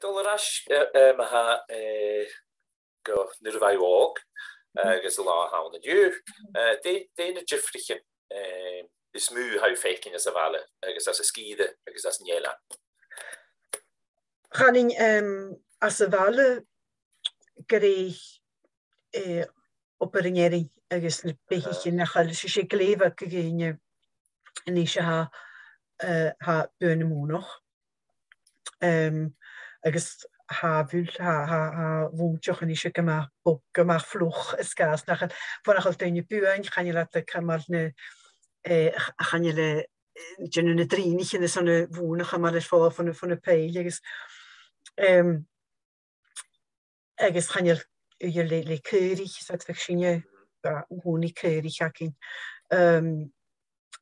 Dollarach ma go nirvai walk agus the law how the you they the Jeffrichen is mu how faking as a vale agus as a skide agus as njela. Gaan as a vale grey operinering agus na behichen na challe sé gleva gegéine en is ha bøne monoch agus ha vul ha woentjoch en is gemach vloeg is kaas nach vanach deine buin gaan je laten kamal ne gaan je le drinich in sonne wonen gaan maar vol van de peil agus gaan je le keurig zat versinje wonig keurig hakin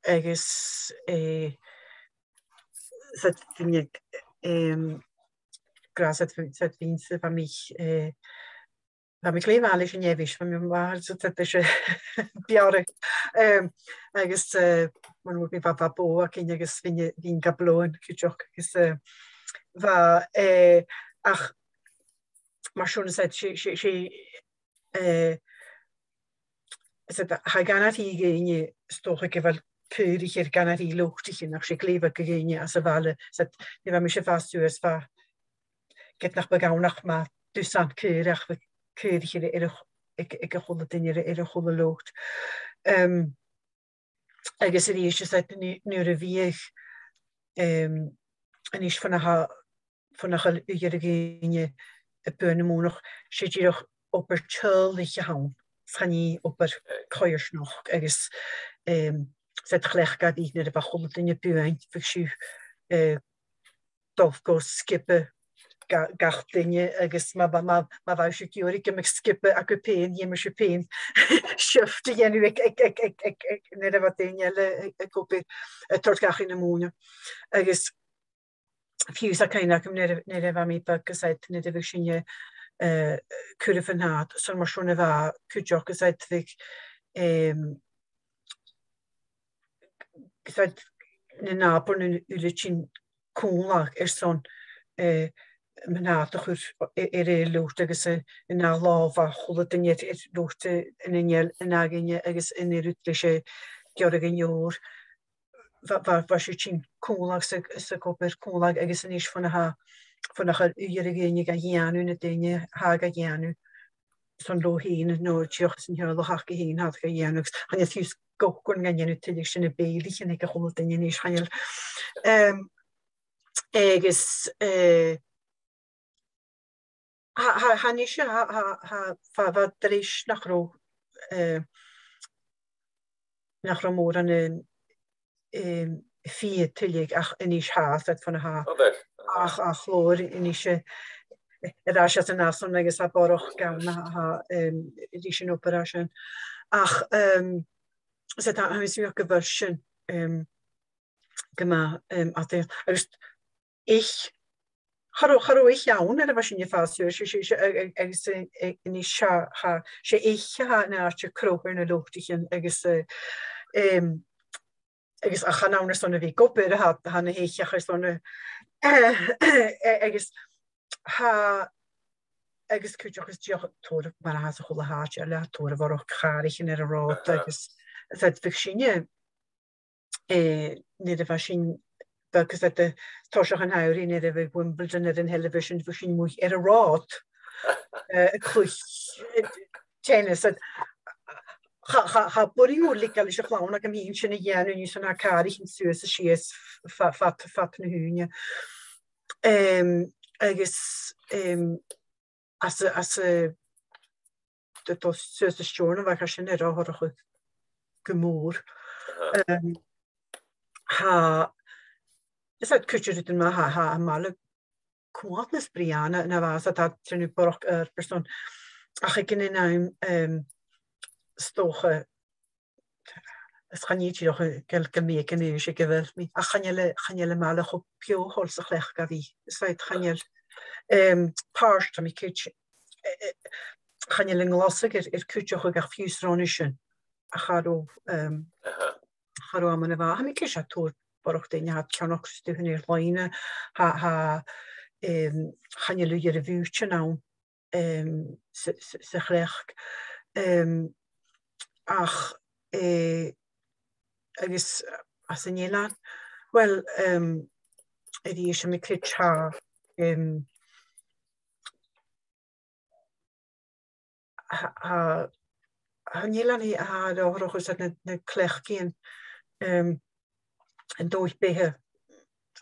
agus zat vind ik gras het vindt van mij kleefwaardig en jewish van mij maar zat is bjare agus man moet me papa boa ken agus vind vin gabloon kutjok is va ach maar schon zat ha ganat hige in je stoche wel keurig ganat die lochtig nach se klewe gegene as wale zat die war mich fast dus va get nach begau nach ma dus aan keurig ik golle dinge golle loopt agus is dat nu wie en is van ugene bøne mo nog sé doch op er tulige ha fan nie op er koiers nog agus zet glegga die net de golle dinge buin versu dof go skippe gachtinge agus ma wa ik me skippe a peen je me peen shifte je nu ik net wat dinge kope tortgach in de moene agus fiús a kainach net va mi seit net visinje kure van haat so mar schon va kujoke seit vik seit ne napor nu uletjin kolag son men haachgur locht agus na lava cholle net lochte in nagin agus in rutlese gegin joor was sin kolag se koper kolag agus is van nach ugénig a hianu na dinge ha a hianu son lo heen no tjoch sin hier ha heen had genuks han je fiús gokon gan nu til sinnne belich en ik hol dinge is hanel agus han is wat er is nach mor an fi tillig ach in is haat dat van ha ach chloor in is ra an nason agus ha boroch gan ha ri operation ach se ha is geversion gema ich Har ich jaun er was je fast sé ich ha na kroper na lochtichen agus a channa sonne vi goppe hat han heich sonne agus ha agus kuch to mar ha cholle haat le to war och charichen er ra agus fisinje ne was sin because at the Toshach and Howry near the Wimbledon in television for sin moich a rot tennis ha body lik al clown like mean sin again and you san carry in Suez she is fat na hunje I guess as the Suez storn var sin har gemoor ha is dat kutje ma ha male kwaadnes Brianna na was dat nu borg persoon ach ik in naam stoche es gaan niet nog kelke meken nu ik wel mi ach gaan jelle male op pio holse leg ga wie seit gaan je parst mi kutje gaan jelle glassiger kutje ga fusronishen ach haro man va mi kisha toer Borch den had Chanox hunir leine ha channe lu ar a bhúte ná sa chléach. Ach agus as an éán, well dí sem mé crit Nílan í áhrochas na clech cían an dóith béthe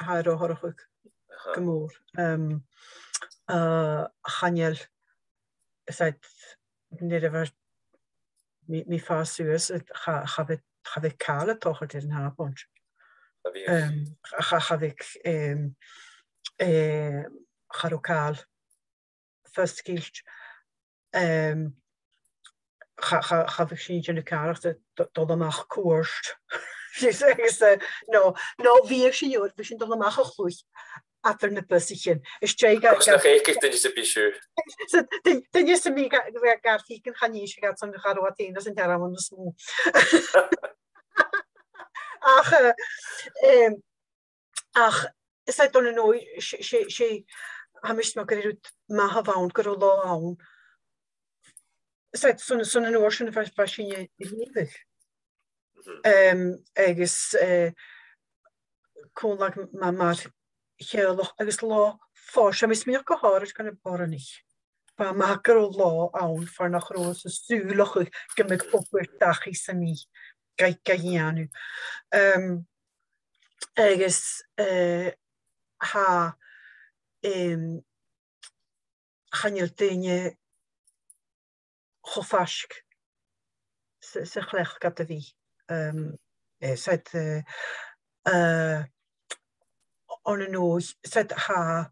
áhrochach gomór. Chanel nid a bhar mi fásuas chavig cála tochar ar an hápont. Chavig charú cáil fyrstgillt. Chavig sin na cáracht dul amach cuairt. No, bhíag sin jóir, bhí sin dul amach a chlúich atar na busichen. Is nach éic den is a bisú. Den is mí gar fícin chaní se gat san charhatíine as an teramman na smó. Ach is donna nóid sé hamis me gur út maithe bhain gur lá ann. Son an óir sin fa sinne líbeh. Agus cónlag mar chéalach agus lá fá sem is mé go háir gan barnich. Ba ma gur lá ann far nach ró sa súlach go mig opir dachi sa mí ga dhéanú. Agus ha channeil daine chofask sa chlech gat a bhí. On an nóis ha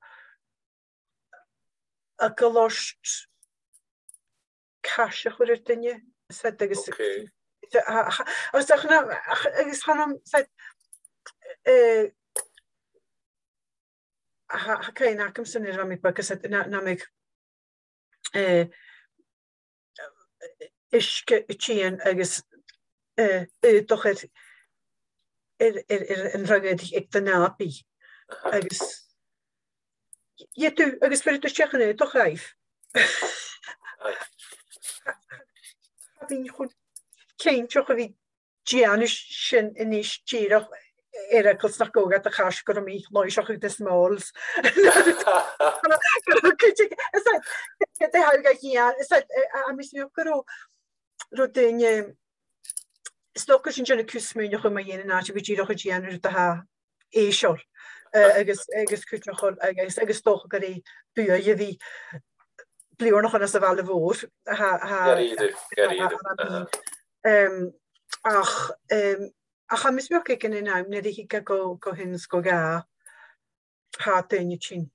a goláist caiise chuir duine agus chanam cé nacham san ramig bagus namig isce tían agus doch an ragad ag den nápi agus tú agus fer sechanna doch raibh. Bhín chun céintteach a bhí déanú sin inis tíireach écils nach gógad a chas go mí láiseach de smáls. Mis mé go ru daine stocha sin sinna cúsmúne chu dhéana ná go ddíach a déanú a ha éisiir agus cúteachil agus stocha gur é bu a bhí bliúnach an sa bhela bhór ach mis mé cin in aim na hí go hins go gá há daine sin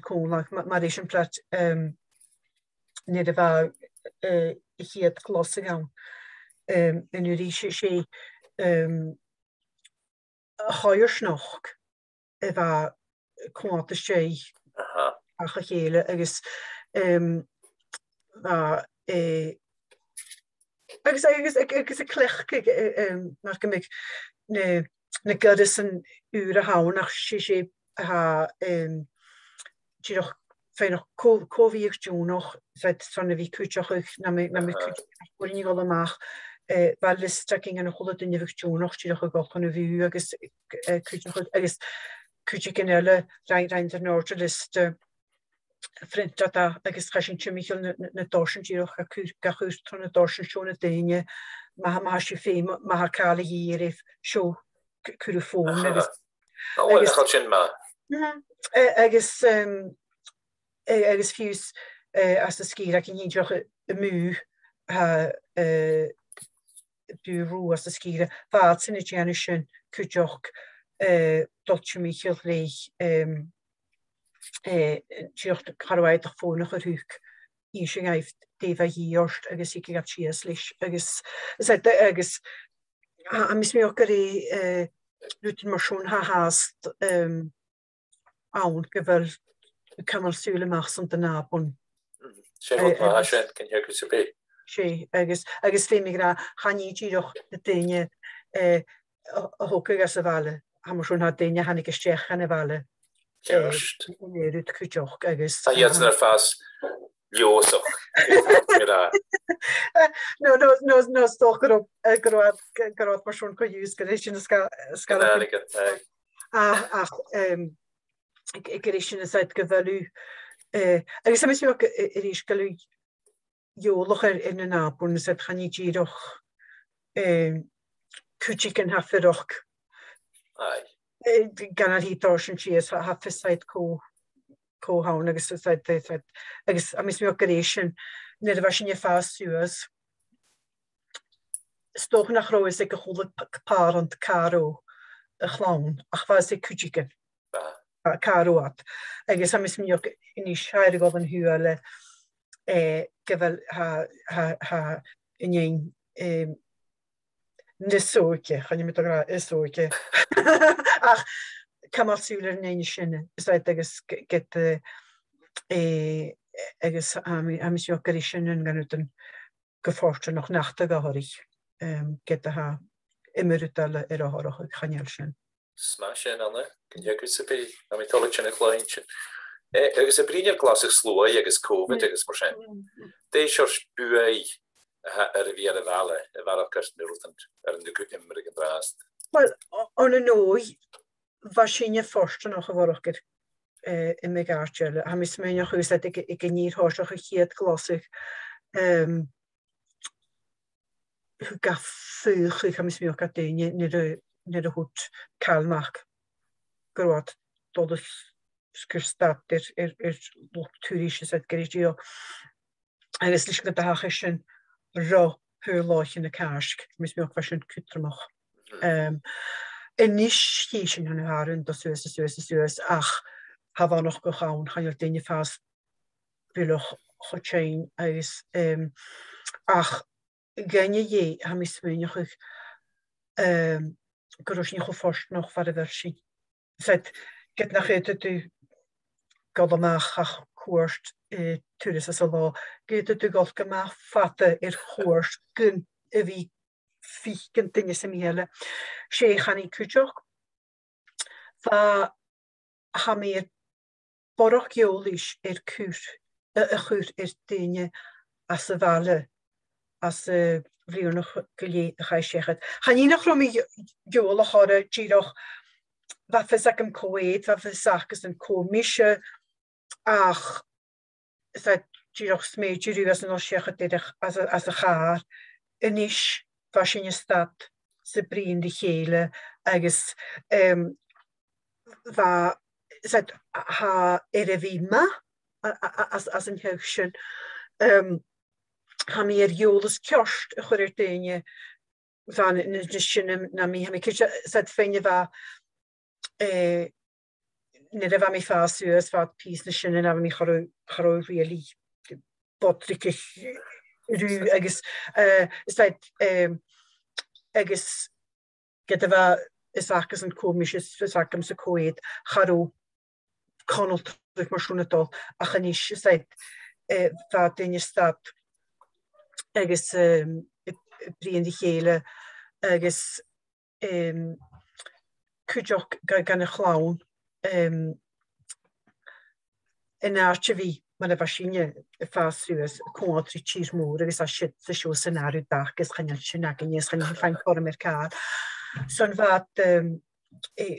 cónach mar éis an plat ni a bh chiad glas a gan. En rí sé háirsnoch a bheit cuanta sé a chéile agus agus a clech mar go na gada san úr a hánach sé tíoch féinach cóhíoh dúnach sanna bhí cúteach na cúteach go amach bhar listeking an chola duine bh dúnach tíoch a gochan a bhú agus cúte gin eile rein an nóirte liste frintata agus chasin tíimiisiil na dásin tíoch a gachúr tro na dásin seóna daine má sé fé má cála dhéirh seo curú fón sin má. Agus fiús as a scír a cin híideach a mú búrú as a scíre bhd sinna déanú sin cúteach dultú míisiil réich tíocht charhaid a fónach a rúk í sin gaibh déh híort agus í gab tías leis agus a mis mé gur é rutin marsún ha háast ann go bhfuil cummalsúlaach san den nábun. Sé cin hegur sa bé. sé agus féimi ra chaní tíoch na daine a thuca gas a bhile, ha marsún ha daine hanig isteach an a bhile Gerst. Nérút chuteoch agus. A hiad ar fás leosoch. No stoch gur marsún chu dús go éis sin ach gur sin seit go bhú agus sam jo is goú jóloch in an nábún se chaní díoch kujiken hafiroch gan hítá si ha fiáid cóhán agus agus a mis mé operation ne a sin fá suas stoch nach ro is ik go cholle paar an karo a chlán ach fa sé kujiken karoat agus a mis mé in scheide go an huele gevel ha in Nisóke chan mit isóke ach kamalsúler ne sinnne agus get agus mis jokerisinn gan den geforchte noch nachta gohorig get ha immerutelle a horch chanel sin. Sma sin anne sé am tollenne kleintje. Agus a brinner klassig slooi agus COVID agus mar. Dé buei vi a vale war karstnurland an de immer gedraast. Well an een nooi was sin je forste nog geworker in me gaartjelle. Ha mis me nog dat ik een niet hoorige geet klassig ga fuch ik ha mis me ook net de goed kalmak groot tot skurstad turische het gerio en is lich de hachen ra hu láich in de kaarsk mis me ook was kutremach. En nis hiechen hun haren dat sues ach ha war noch gegaan gaan je dinge vast bulch gochain is ach ganje je ha mis me goch go forst nog war de versie seit get nach du godach ach koerst turis as lá get du got ma fatte choorst gun wie fiken dinge sem hele sé gaan ik kujoch va ha meer borch jolis kuur chuur dinge as se wale as vri nog gelé ga sechet gaan nie nog rom jole hadde giroch wat hem koet wat zaken een komische ach giroch smeju as nog sechet as a gaar en is was in je stad se brien de hele agus ha vima as een heusjen ha meer joles kjost chuir déine van sinnne na mi ha féinne wa net wa mi fa sues wat píne sinnne a mi cho rieli botrike ru agus agus get is agus een komisches versakem se koet charo kannel terug marsdal a gan is wat in je stad agus brien die gele agus kujoch gan chlawn in aartje wie maar was je fastrues kontri chiesmoer is as shit se show scenario dag is gaan je naken je gaan fein voor merkaat son wat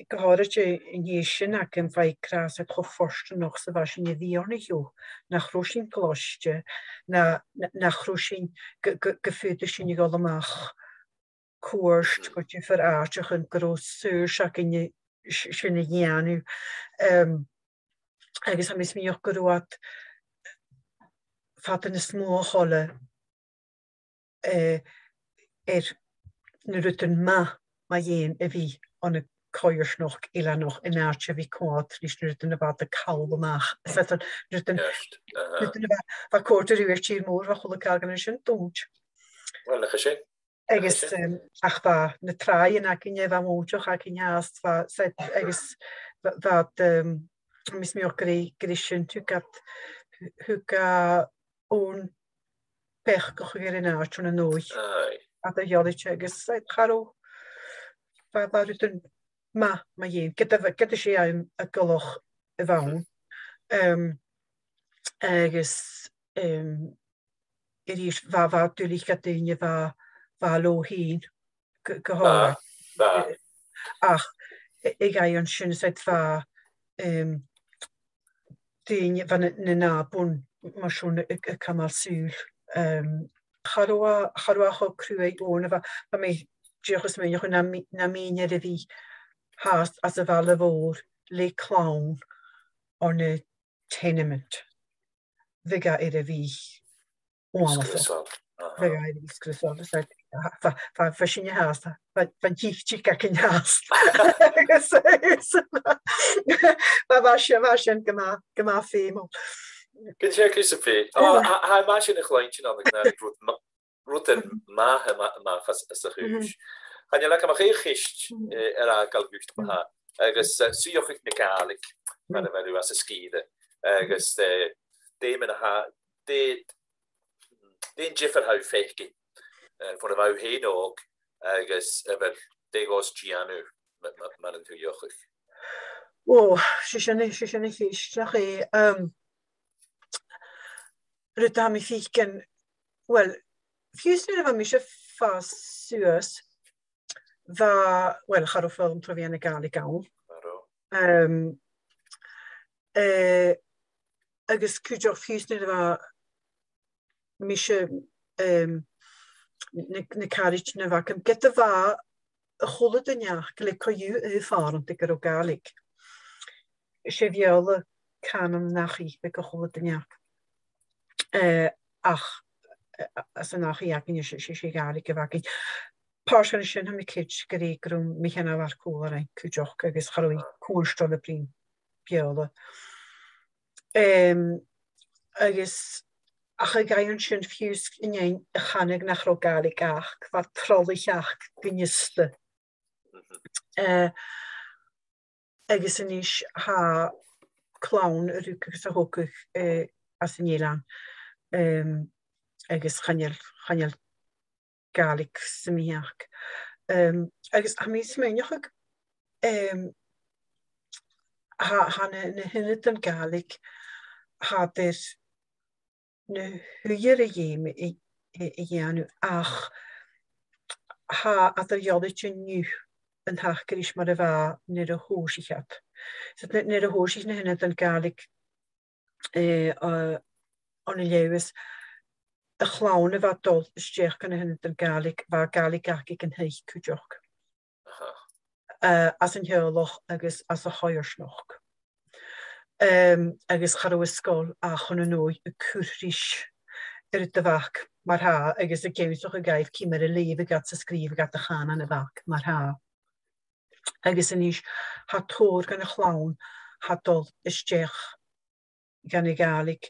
gehoortje in jeesje naken vai kras het geforste nog se was je die jo nach rosin klostje na rosin gefeutesje je allemaal koerst wat je veraartje een groot suurzak in je sinnne janu agus ha mis mi goat fatten de smoholle nu rutten ma jeen wie an een koiers nog illa nog in aartje wie kwaad die rutten wat de kalde maag rutten wat korter uurtje moor wat golle kagen sin dood agus ach ba na traaien a kin je wa mojoch a kin jaast agus wat mis mi grisjen tu gat huka oon pech go in aart een nooi at a jodetje agus charo een ma jeen get sé a goloch y fawn. Agus i'r fa dwylich gadeinia fa lo hyn gyhora. Ach, I gai o'n sy'n said fa dyn fan y nabwn mae siwn y cymal sŵl. Charwa cho crwy o'n fa mi diolch ys mynd na mi'n edrych fi has as y fal y fôr le clown on y tenement. Fyga edrych fi o'n so. Fyga edrych fi sgrisol. Fa sy'n y has. Fa gich ac yn has. Fa sy'n gyma ffeim. Good check is a fee. Oh, I imagine a client on the Gnadig route ma as a huge. And you like a gist a galbucht ma. I guess see you mechanic, man of value as a ski. I guess the Damon ha de Jiffer how faking for about hay dog. I guess ever they goes Gianu man into Yochik. Oh, she's a fish. Rydam I fiken, wel, fysnyn efo mi eisiau ffas sŵs, wel, charw ffilm trofi yn y gael I gael. Agus cwydio'r fysnyn efo mi eisiau na carriage na fa, cym gyda fa y chwlyd yn iach, gael ei coiw y ffordd yn digar o gaelig. Eisiau fiol y canon nach I, be chwlyd yn iach. Ach, as yn ach I ac yn eisiau gael I gyfagi. Pars gan eisiau hynny cyd gyda grwm mi hynna far cwl ar ein cwydioch agos charwy cwrstol y brin biola. Agos ach y gai yn sy'n ffiws yn ein y chaneg nach ro gael I gach, fa trolich ach gynysta. Agos yn eich ha clown yr yw gyda hwgwch as yn eilan. Agus chanel gaelig symiach. Agus a mi smynioch ha na hynnydd yn gaelig ha dyr na hwyr y iem I ianw ach ha adar ioddyd yn niw yn hach gyrys mar y fa nid o hwys I chap. So nid o hwys na hynnydd yn gaelig on y lewis y chlawn y fadol ysdiach gan y hynnydd yn gaelig fa gaelig ac I gynhau cwydioch. As yn hyoloch agos as y hoirsnoch. Agos charw ysgol a chwn yn o'i y cwrrys yr y dyfach mae'r ha agos y gewsoch y gaif cymer y leif y gat ysgrif y gat y chan yn y fach mae'r ha. Agos yn eich ha tor gan y chlawn hadol ysdiach gan y gaelig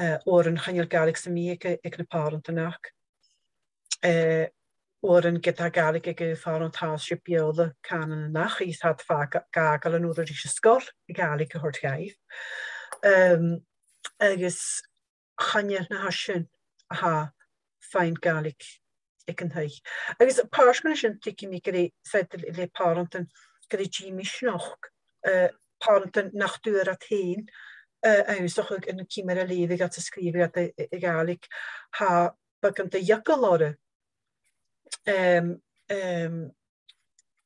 o'r yn chanel gaelig sy'n mi ag yn y parent ynac. O'r yn gyda gaelig ag y parent has sy'n biodd y can yn ynach. Is had fa gael yn o'r eisiau ysgol y gaelig y hwrt gaif. Agos chanel na hasyn ha fain gaelig ag yn hych. Agos pars gan ysyn tig I mi gyda said le parent yn gyda Jimmy Schnoch. Parent yn nach dŵr at hyn. Eusach yn y cymer y leif at ysgrif at y gaelig ha bag yn dy iagol o'r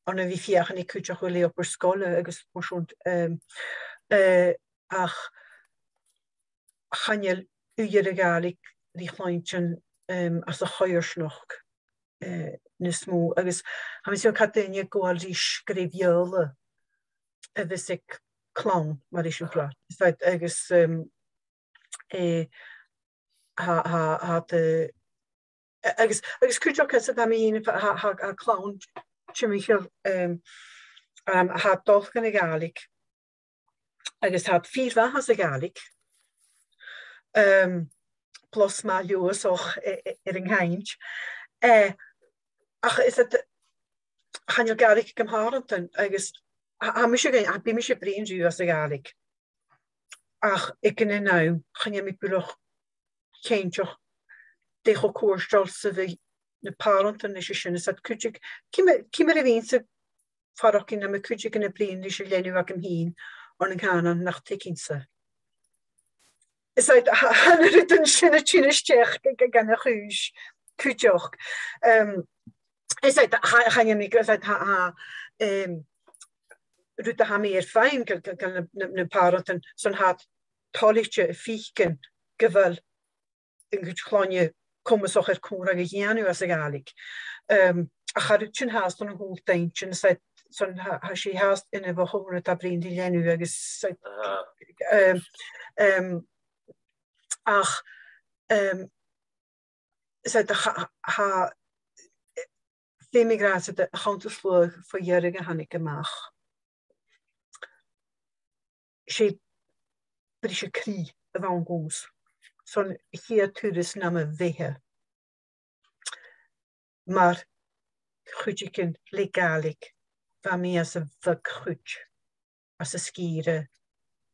ond y fi ffiach yn ei cwydioch o le o'r sgol agos mwyswnt ach chanel uyr y gaelig di chlaint yn as y choirsnoch nes mw agos a mi sy'n cadeinia gwal rys grefiol y fysig clown mae'r eisiau fflat. Faid agos agos cwydioch casad am un ha clown sy'n Michael ha dolch gan y gaelig agos ha ffyrfa has y gaelig plus ma lwys o'ch ynghaint ach is het chanel gaelig gymharant agos a mi eisiau brin rhyw as y gaelig. Ach, ik yn y naw, chan mi bwylwch ceintioch dech o cwrstol sydd y parent yn eisiau sy'n ysad cwtig. Cymer y fi'n sydd ffarwch yn am y cwtig yn y blin eisiau lenw ac ymhyn an an gaan nach tekinse. Is uit het een sinne chinesteach gan a chuús kujoch. Is uit gaan je niet uit Ruta ha meer fein gan na parenten son hat tolichtje fiken gewel in gutchlanje komme soch kora geanu as galig. A charutjin haast an hoelteintje seit son ha she haast in a behoren a brin die lenu agus ach seit ha Demigratie de gantersloog voor jurige hanneke maag. She brisje krie van goes. Zo'n hier toerist namen wehe. Maar goedjeken legalig. Van mij als een vergoed. Als een skieren.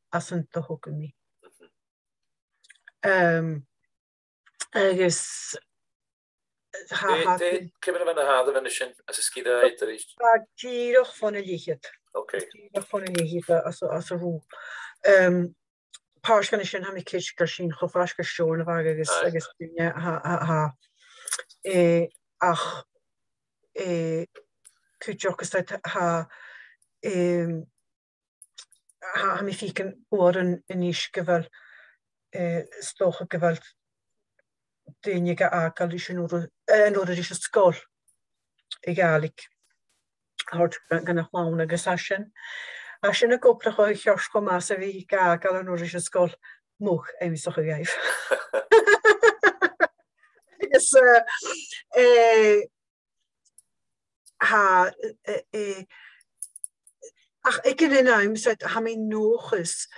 Als een te hoeken mee. Ergens Kemmen van de hade van de sin as a skida er is. Gierig van een licht. Oké. Gierig van een licht als een roe. Paars gan sin ha mi kiker sin chofaske stoorne war agus dunne ach kujogus ha mi fiken oren in is gewel stoche geweld dunige akal en or is skol egalig hart gan nach la agus asin. Als je een kopje gooit, je kom maar ze wie kijken al een oorlogse school moeg en wie toch geef. Dus ach ik in een naam zet ha mijn nog eens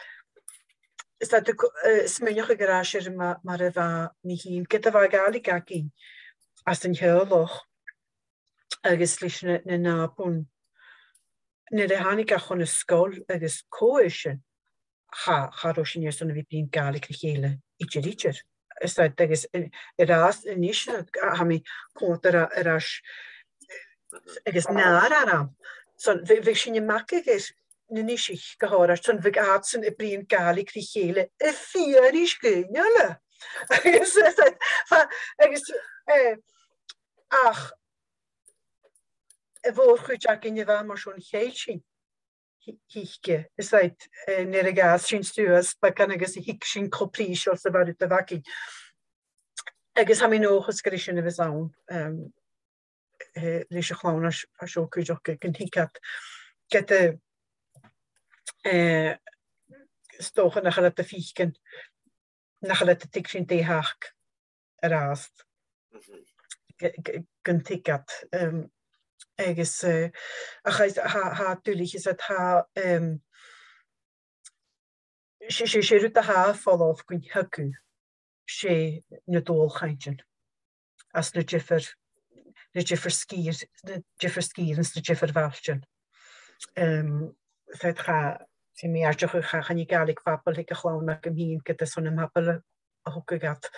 is dat de smenige garage maar even niet heen. Get er gali kakin als een heel log. Ergens ligt een napon. Ne de hannig a chun sscoil agus cóisisin charósin ar sanna bhí bíon galig chéile idir. Is agus rás níos ha mí contar arás agus ná aram. Son bhíh sin mac gus na níisiich go háir son bhíh ásan i bríon galig chéile i fiarís gúneile. Agus ach voor goed in je wel maar zo'n geitje hieke is dat nergens zien stuurs maar kan ik eens hikschen kopies als ze waren te wakken ik is hem nog eens gericht we zijn dus gewoon als je ook een hikat get de stochen naar het te fieken naar het tikschen te haak raast kunt hikat Agus ha dulich is het ha sé rut a ha fall gon haku sé na dóolchaintjen as na jiffer skiers na jiffer valtjen. Feit ga sé mé gaan je galig fapel ik gelauw na hem hien get son hem happel a hoke gat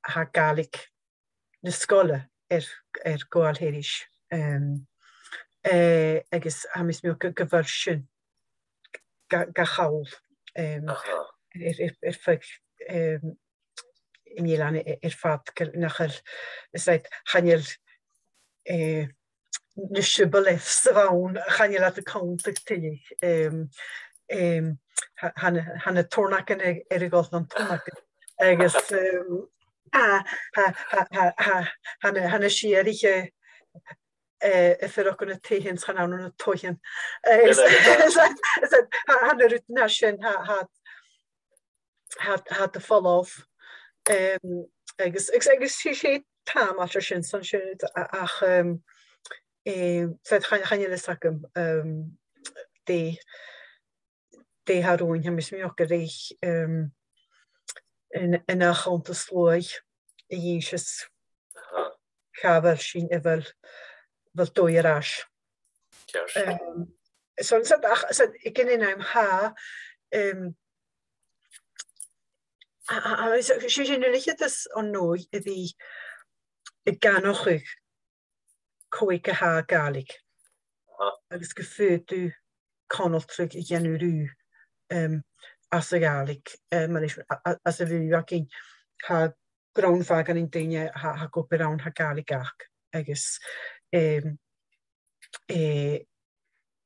ha galig na scoile gáil héiris. Agus ha mis mé go bhar sin ga chaul fe inhéile fad nachir channeil na sibal sa bhain channeil a count tuig hanna tornachan ar a gáil an tornachan agus hanna siarige fer ook een tegen gaan aan een tochen. Han er ut naschen had de fall of. Ik sé tam at sin san ach gaan je sakken de haroin hem is mi ook reich in a chante slooi Jezus gavel sin evel dóirás. So ik ken in hem sin ligt is an nooi vi gan och koike ha galig. agus go féú canoltrug I ghéanú as a galig as a bhú a cin ha groundfa gan in daine ha go berán ha galigach agus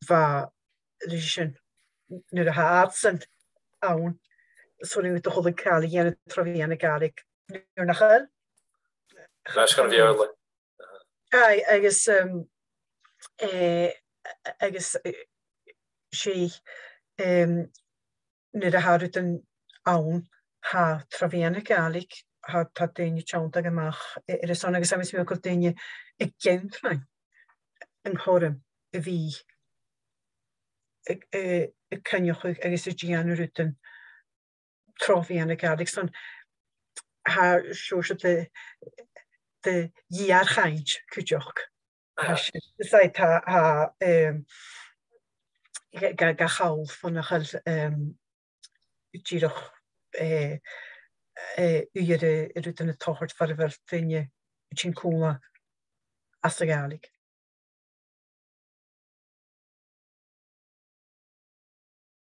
va sin nu a ha absent ann so mit de cholle kal genne trovienne galig nu nach hel. agus agus sé nu a haar een ann ha trovienne galig ha déine tanta gemach son agus sam mé go déine ag genrein an chom a bhí cynnechuig agus a ddíanú ruúten trofianna gadig son ha sure de jaar chaint kujoch. Seit ha ga chaul van nachel díoch ure ruúten a tochart far wel dinne sin cóla as a galig.